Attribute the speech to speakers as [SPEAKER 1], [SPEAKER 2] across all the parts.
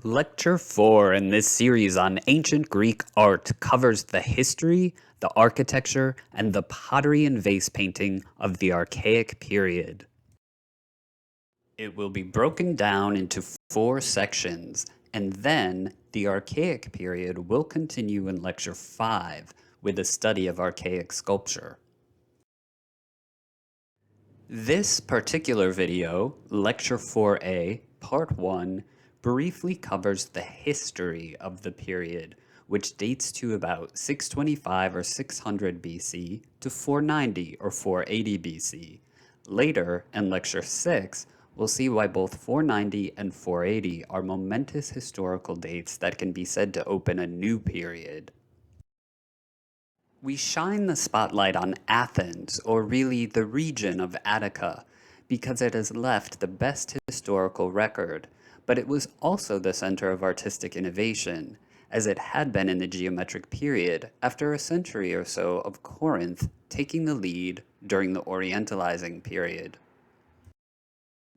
[SPEAKER 1] Lecture 4 in this series on ancient Greek art covers the history, the architecture, and the pottery and vase painting of the Archaic period. It will be broken down into 4 sections, and then the Archaic period will continue in Lecture 5 with a study of Archaic sculpture. This particular video, Lecture 4a, Part 1, briefly covers the history of the period, which dates to about 625 or 600 BC to 490 or 480 BC. Later, in Lecture 6, we'll see why both 490 and 480 are momentous historical dates that can be said to open a new period. We shine the spotlight on Athens, or really the region of Attica, because it has left the best historical record, but it was also the center of artistic innovation, as it had been in the geometric period after a century or so of Corinth taking the lead during the Orientalizing period.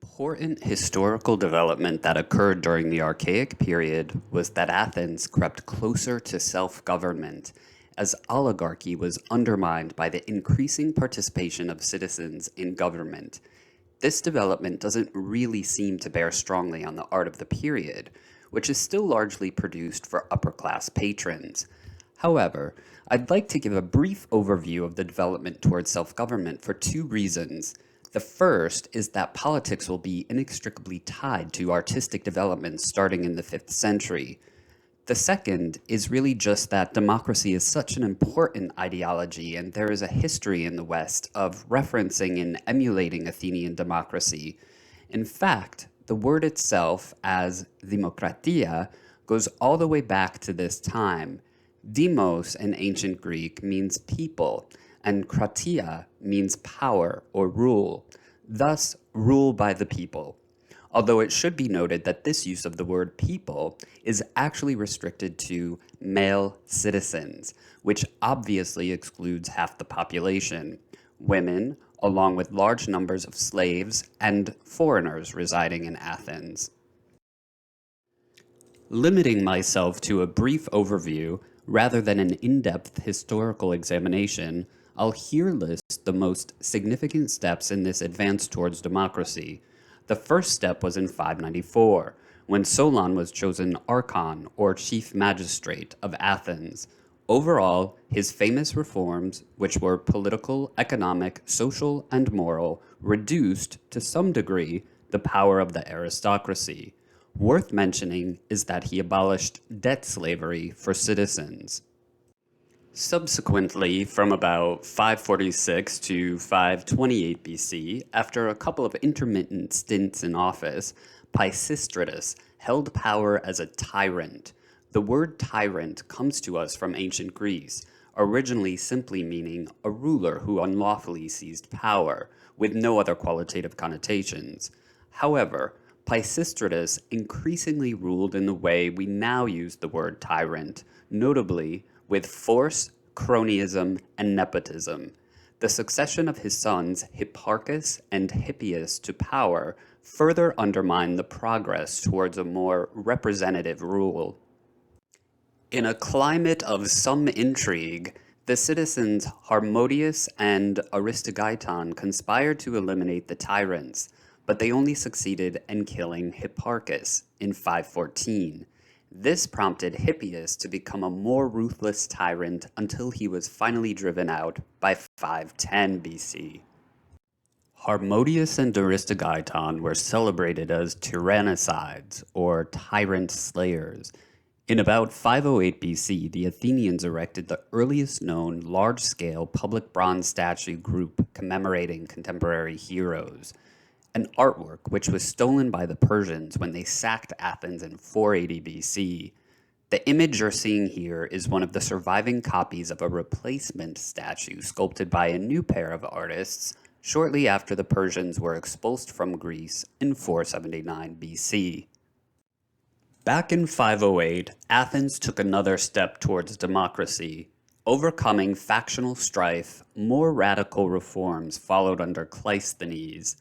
[SPEAKER 1] Important historical development that occurred during the Archaic period was that Athens crept closer to self-government, as oligarchy was undermined by the increasing participation of citizens in government. This development doesn't really seem to bear strongly on the art of the period, which is still largely produced for upper-class patrons. However, I'd like to give a brief overview of the development towards self-government for 2 reasons. The first is that politics will be inextricably tied to artistic developments starting in the 5th century. The second is really just that democracy is such an important ideology, and there is a history in the West of referencing and emulating Athenian democracy. In fact, the word itself, as demokratia, goes all the way back to this time. Demos in ancient Greek means people, and kratia means power or rule, thus rule by the people. Although it should be noted that this use of the word people is actually restricted to male citizens, which obviously excludes half the population, women, along with large numbers of slaves and foreigners residing in Athens. Limiting myself to a brief overview, rather than an in-depth historical examination, I'll here list the most significant steps in this advance towards democracy. The first step was in 594, when Solon was chosen archon, or chief magistrate, of Athens. Overall, his famous reforms, which were political, economic, social, and moral, reduced, to some degree, the power of the aristocracy. Worth mentioning is that he abolished debt slavery for citizens. Subsequently, from about 546 to 528 BC, after a couple of intermittent stints in office, Pisistratus held power as a tyrant. The word tyrant comes to us from ancient Greece, originally simply meaning a ruler who unlawfully seized power, with no other qualitative connotations. However, Pisistratus increasingly ruled in the way we now use the word tyrant, notably with force, cronyism, and nepotism. The succession of his sons, Hipparchus and Hippias, to power further undermined the progress towards a more representative rule. In a climate of some intrigue, the citizens Harmodius and Aristogeiton conspired to eliminate the tyrants, but they only succeeded in killing Hipparchus in 514. This prompted Hippias to become a more ruthless tyrant until he was finally driven out by 510 BC. Harmodius and Aristogeiton were celebrated as tyrannicides, or tyrant slayers. In about 508 BC, the Athenians erected the earliest known large-scale public bronze statue group commemorating contemporary heroes, an artwork which was stolen by the Persians when they sacked Athens in 480 BC. The image you're seeing here is one of the surviving copies of a replacement statue sculpted by a new pair of artists shortly after the Persians were expulsed from Greece in 479 BC. Back in 508, Athens took another step towards democracy. Overcoming factional strife, more radical reforms followed under Cleisthenes.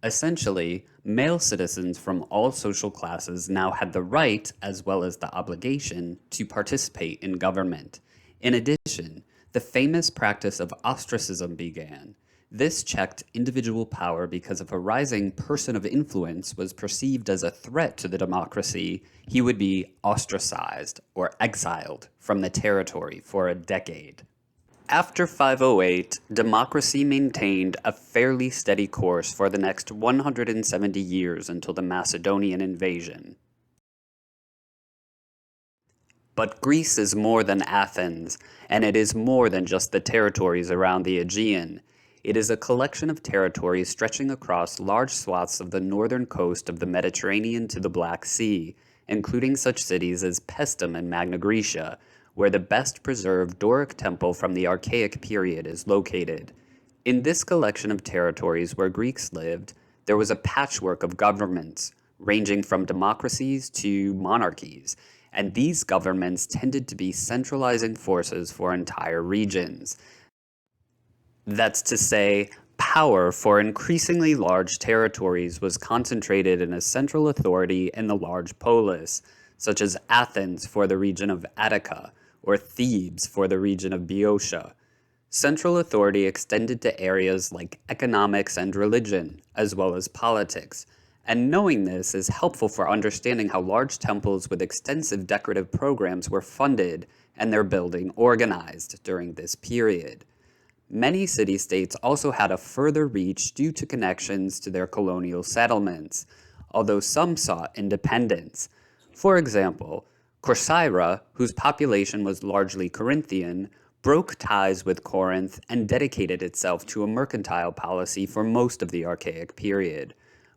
[SPEAKER 1] Essentially, male citizens from all social classes now had the right, as well as the obligation, to participate in government. In addition, the famous practice of ostracism began. This checked individual power because if a rising person of influence was perceived as a threat to the democracy, he would be ostracized or exiled from the territory for a decade. After 508, democracy maintained a fairly steady course for the next 170 years until the Macedonian invasion. But Greece is more than Athens, and it is more than just the territories around the Aegean. It is a collection of territories stretching across large swaths of the northern coast of the Mediterranean to the Black Sea, including such cities as Paestum and Magna Graecia, where the best preserved Doric temple from the Archaic period is located. In this collection of territories where Greeks lived, there was a patchwork of governments, ranging from democracies to monarchies, and these governments tended to be centralizing forces for entire regions. That's to say, power for increasingly large territories was concentrated in a central authority in the large polis, such as Athens for the region of Attica, or Thebes for the region of Boeotia. Central authority extended to areas like economics and religion, as well as politics, and knowing this is helpful for understanding how large temples with extensive decorative programs were funded and their building organized during this period. Many city-states also had a further reach due to connections to their colonial settlements, although some sought independence. For example, Corcyra, whose population was largely Corinthian, broke ties with Corinth and dedicated itself to a mercantile policy for most of the Archaic period.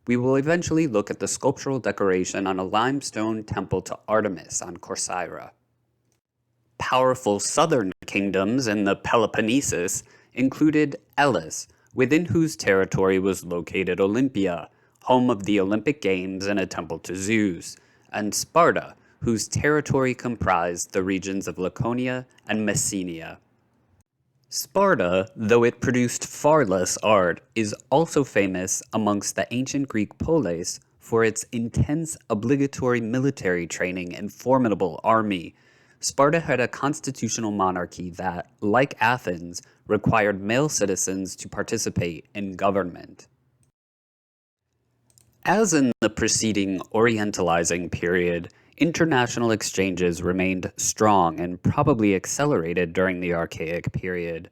[SPEAKER 1] We will eventually look at the sculptural decoration on a limestone temple to Artemis on Corcyra. Powerful southern kingdoms in the Peloponnesus included Elis, within whose territory was located Olympia, home of the Olympic Games and a temple to Zeus, and Sparta, whose territory comprised the regions of Laconia and Messenia. Sparta, though it produced far less art, is also famous amongst the ancient Greek polis for its intense obligatory military training and formidable army. Sparta had a constitutional monarchy that, like Athens, required male citizens to participate in government. As in the preceding Orientalizing period, international exchanges remained strong and probably accelerated during the Archaic period.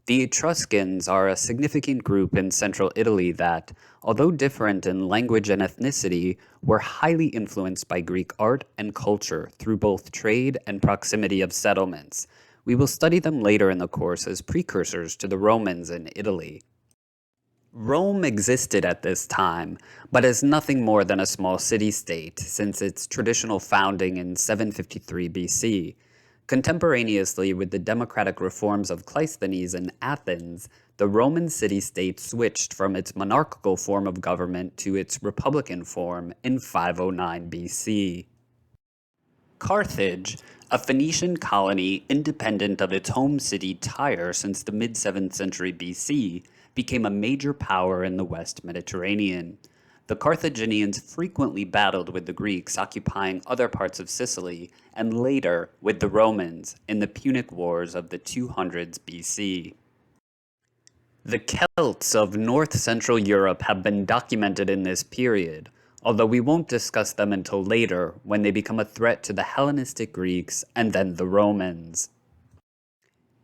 [SPEAKER 1] The Etruscans are a significant group in central Italy that, although different in language and ethnicity, were highly influenced by Greek art and culture through both trade and proximity of settlements. We will study them later in the course as precursors to the Romans in Italy. Rome existed at this time, but as nothing more than a small city-state since its traditional founding in 753 BC. Contemporaneously with the democratic reforms of Cleisthenes in Athens, the Roman city-state switched from its monarchical form of government to its republican form in 509 BC. Carthage, a Phoenician colony independent of its home city Tyre since the mid-7th century BC, became a major power in the West Mediterranean. The Carthaginians frequently battled with the Greeks occupying other parts of Sicily, and later with the Romans in the Punic Wars of the 200s BC. The Celts of north-central Europe have been documented in this period, although we won't discuss them until later when they become a threat to the Hellenistic Greeks and then the Romans.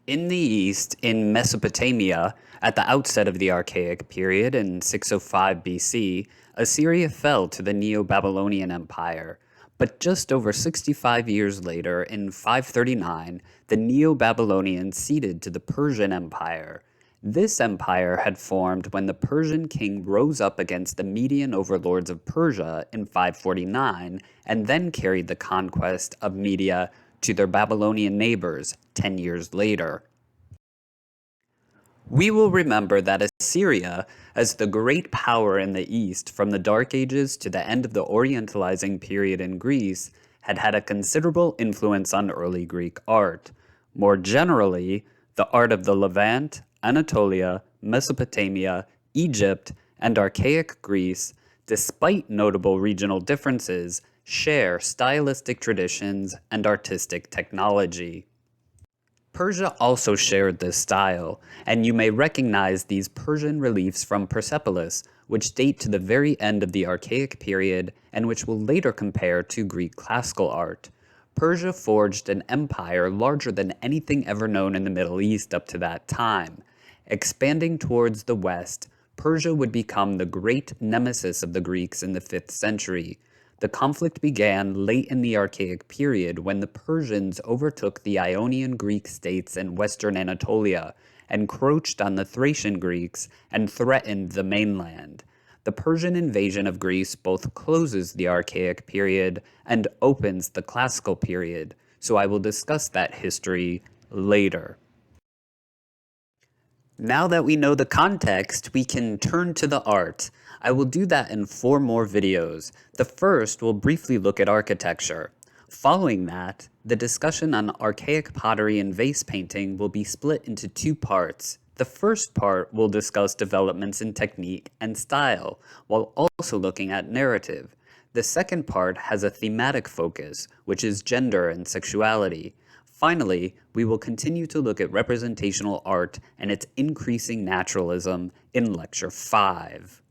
[SPEAKER 1] In the east, in Mesopotamia, at the outset of the Archaic period in 605 BC, Assyria fell to the Neo-Babylonian Empire. But just over 65 years later, in 539, the Neo-Babylonians ceded to the Persian Empire. This empire had formed when the Persian king rose up against the Median overlords of Persia in 549, and then carried the conquest of Media to their Babylonian neighbors 10 years later. We will remember that Assyria, as the great power in the East from the Dark Ages to the end of the Orientalizing period in Greece, had had a considerable influence on early Greek art. More generally, the art of the Levant, Anatolia, Mesopotamia, Egypt, and Archaic Greece, despite notable regional differences, share stylistic traditions and artistic technology. Persia also shared this style, and you may recognize these Persian reliefs from Persepolis, which date to the very end of the Archaic period and which will later compare to Greek classical art. Persia forged an empire larger than anything ever known in the Middle East up to that time. Expanding towards the west, Persia would become the great nemesis of the Greeks in the 5th century. The conflict began late in the Archaic period when the Persians overtook the Ionian Greek states in western Anatolia, encroached on the Thracian Greeks, and threatened the mainland. The Persian invasion of Greece both closes the Archaic period and opens the Classical period, so I will discuss that history later. Now that we know the context, we can turn to the art. I will do that in 4 more videos. The first will briefly look at architecture. Following that, the discussion on archaic pottery and vase painting will be split into 2 parts. The first part will discuss developments in technique and style, while also looking at narrative. The second part has a thematic focus, which is gender and sexuality. Finally, we will continue to look at representational art and its increasing naturalism in Lecture 5.